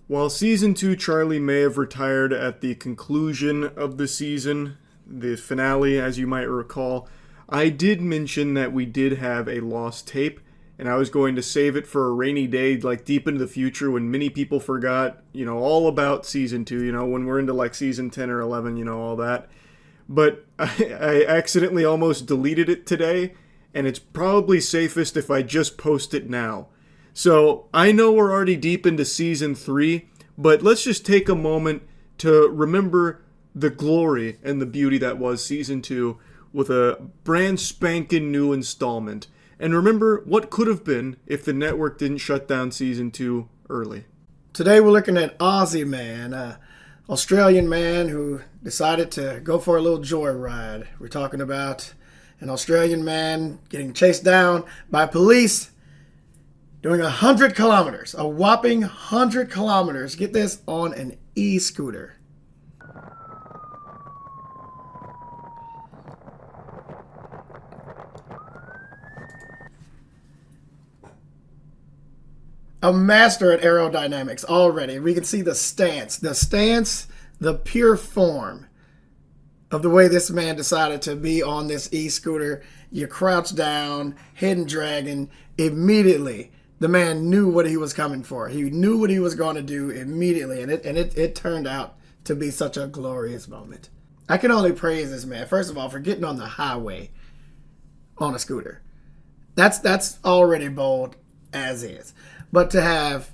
While Season 2 Charlie may have retired at the conclusion of the season, the finale, as you might recall, I did mention that we did have a lost tape, and I was going to save it for a rainy day, like deep into the future when many people forgot, all about Season 2, when we're into like Season 10 or 11, all that. But I accidentally almost deleted it today, and it's probably safest if I just post it now. So I know we're already deep into Season 3, but let's just take a moment to remember the glory and the beauty that was Season 2 with a brand spanking new installment. And remember what could have been if the network didn't shut down Season 2 early. Today we're looking at Aussie Man, an Australian man who decided to go for a little joyride. We're talking about an Australian man getting chased down by police doing 100 kilometers, a whopping 100 kilometers, get this, on an e-scooter. A master at aerodynamics already. We can see the stance, the pure form of the way this man decided to be on this e-scooter. You crouch down, hidden dragon, immediately. The man knew what he was coming for. He knew what he was going to do immediately, and it turned out to be such a glorious moment. I can only praise this man, first of all, for getting on the highway on a scooter. That's already bold as is. But to have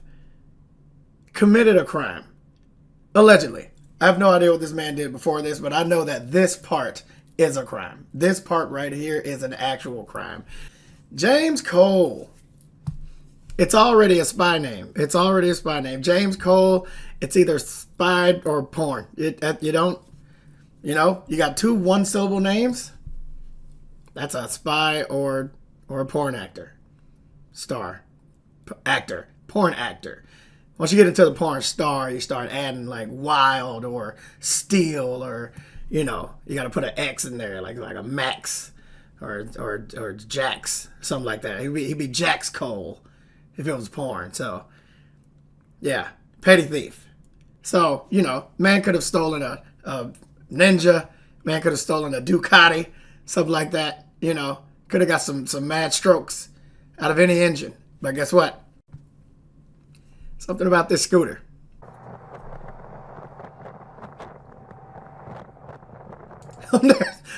committed a crime, allegedly. I have no idea what this man did before this, but I know that this part is a crime. This part right here is an actual crime. James Cole. It's already a spy name. James Cole, it's either spy or porn. You got two one-syllable names. That's a spy or a porn actor. Porn actor. Once you get into the porn star, you start adding like wild or steel or, you got to put an X in there, like a Max or Jax, something like that. He'd be Jax Cole if it was porn. So, yeah, petty thief. So, man could have stolen a Ninja. Man could have stolen a Ducati, something like that. Could have got some mad strokes out of any engine. But guess what? Something about this scooter.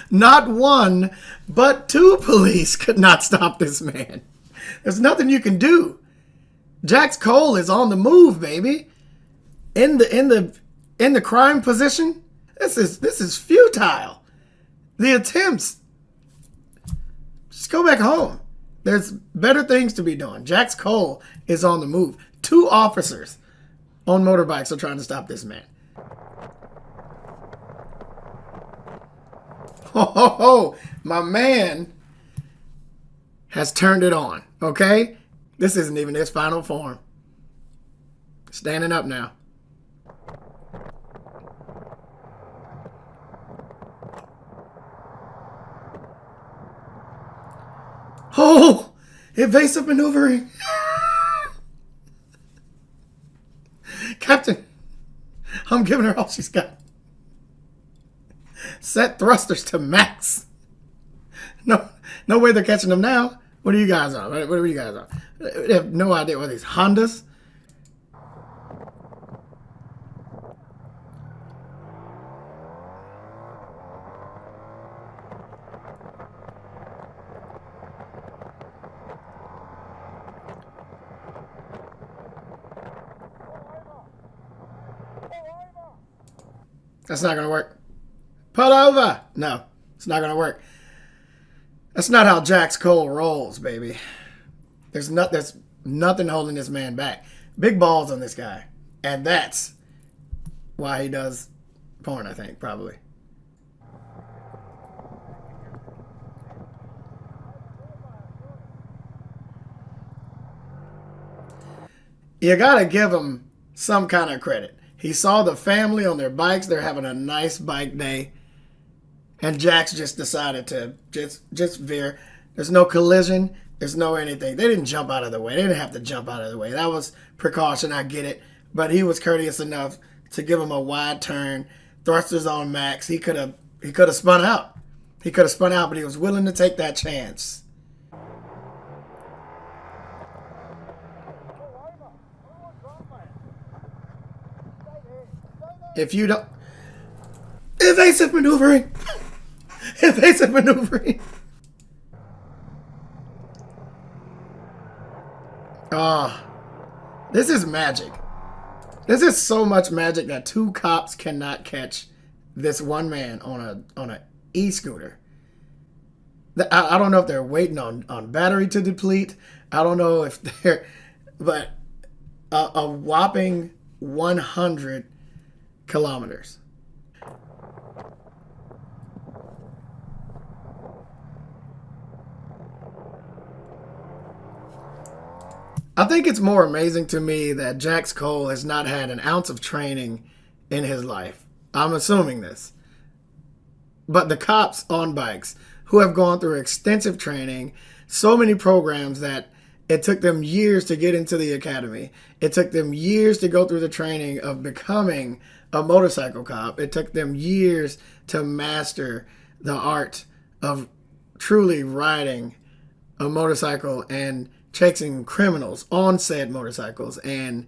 Not one, but two police could not stop this man. There's nothing you can do. Jax Cole is on the move, baby. In the crime position. This is futile. The attempts. Just go back home. There's better things to be doing. Jax Cole is on the move. Two officers on motorbikes are trying to stop this man. Ho, my man has turned it on, okay? This isn't even his final form. Standing up now. Oh, evasive maneuvering. Captain, I'm giving her all she's got. Set thrusters to max. No way they're catching them now. What are you guys on? What are you guys on? They have no idea what these Hondas. That's not going to work. Pull over. No, it's not going to work. That's not how Jax Cole rolls, baby. There's nothing holding this man back. Big balls on this guy. And that's why he does porn, I think, probably. You got to give him some kind of credit. He saw the family on their bikes. They're having a nice bike day. And Jax just decided to just veer. There's no collision. There's no anything. They didn't jump out of the way. They didn't have to jump out of the way. That was precaution. I get it. but he was courteous enough to give him a wide turn, thrusters on max. He could have spun out. He could have spun out, but he was willing to take that chance. If you don't... Evasive maneuvering! Evasive maneuvering! Oh, this is magic. This is so much magic that two cops cannot catch this one man on a e-scooter. I don't know if they're waiting on battery to deplete. I don't know if they're... But a whopping 100 kilometers. I think it's more amazing to me that Jax Cole has not had an ounce of training in his life. I'm assuming this. But the cops on bikes who have gone through extensive training, so many programs that it took them years to get into the academy. It took them years to go through the training of becoming a motorcycle cop. It took them years to master the art of truly riding a motorcycle and chasing criminals on said motorcycles. And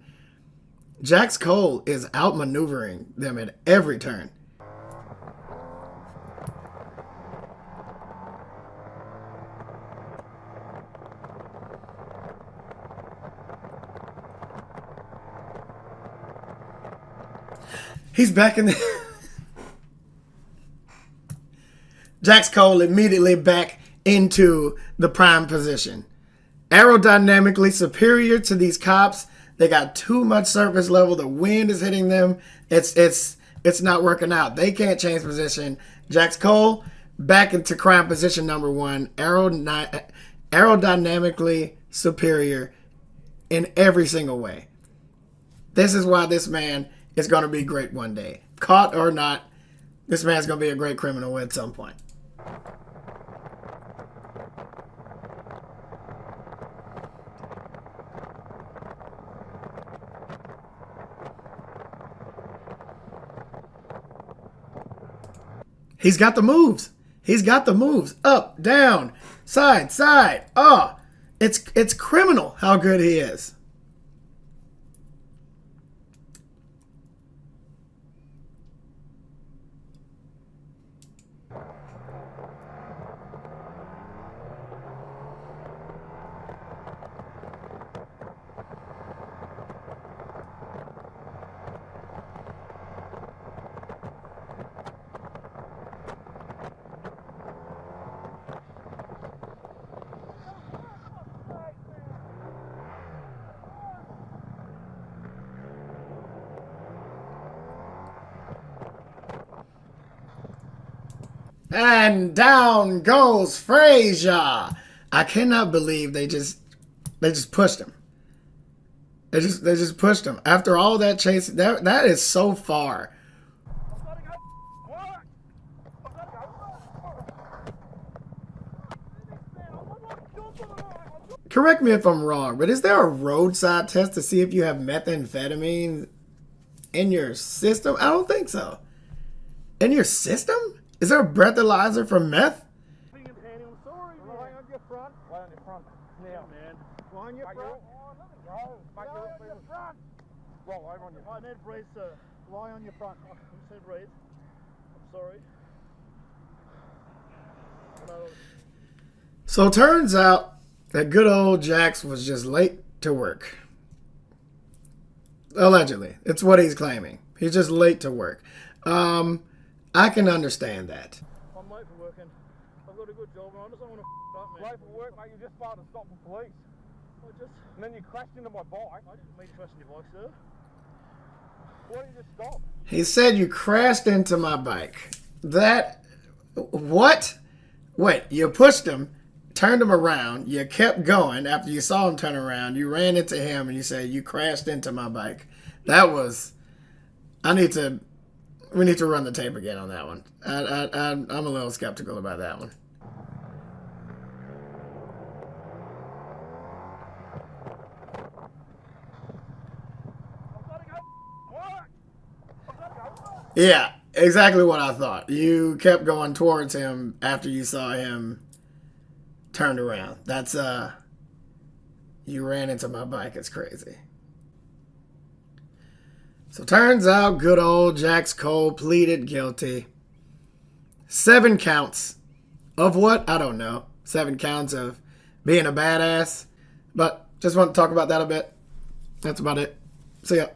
Jax Cole is outmaneuvering them at every turn. He's back in the... Jax Cole immediately back into the prime position. Aerodynamically superior to these cops. They got too much surface level. The wind is hitting them. It's not working out. They can't change position. Jax Cole back into crime position number one. Aerodynamically superior in every single way. This is why this man is going to be great one day. Caught or not, this man's going to be a great criminal at some point. He's got the moves. He's got the moves. Up, down, side, side. Oh, it's criminal how good he is. And down goes Frazier. I cannot believe they just pushed him. They just pushed him. After all that chase, that is so far. Correct me if I'm wrong, but is there a roadside test to see if you have methamphetamine in your system? I don't think so. In your system? Is there a breathalyzer for meth? Lie on your front. Lie on your front. Now, man. Lie on your front. Lie on your front. Roll over on your front. I need breathe, sir. Lie on your front. I just need breathe. I'm sorry. No. So it turns out that good old Jax was just late to work. Allegedly. It's what he's claiming. He's just late to work. I can understand that. I'm late for work and I've got a good job and I just don't want to up, man. Late for work, mate. You just failed to stop the police. And then you crashed into my bike. I didn't mean to crash into your bike, sir. Why did you just stop? He said you crashed into my bike. That... What? Wait, you pushed him, turned him around, you kept going. After you saw him turn around, you ran into him and you said you crashed into my bike. That was... We need to run the tape again on that one. I'm a little skeptical about that one. I've got to go. Yeah, exactly what I thought. You kept going towards him after you saw him turned around. That's, you ran into my bike. It's crazy. So turns out good old Jax Cole pleaded guilty. 7 counts. Of what? I don't know. 7 counts of being a badass. But just want to talk about that a bit. That's about it. See ya.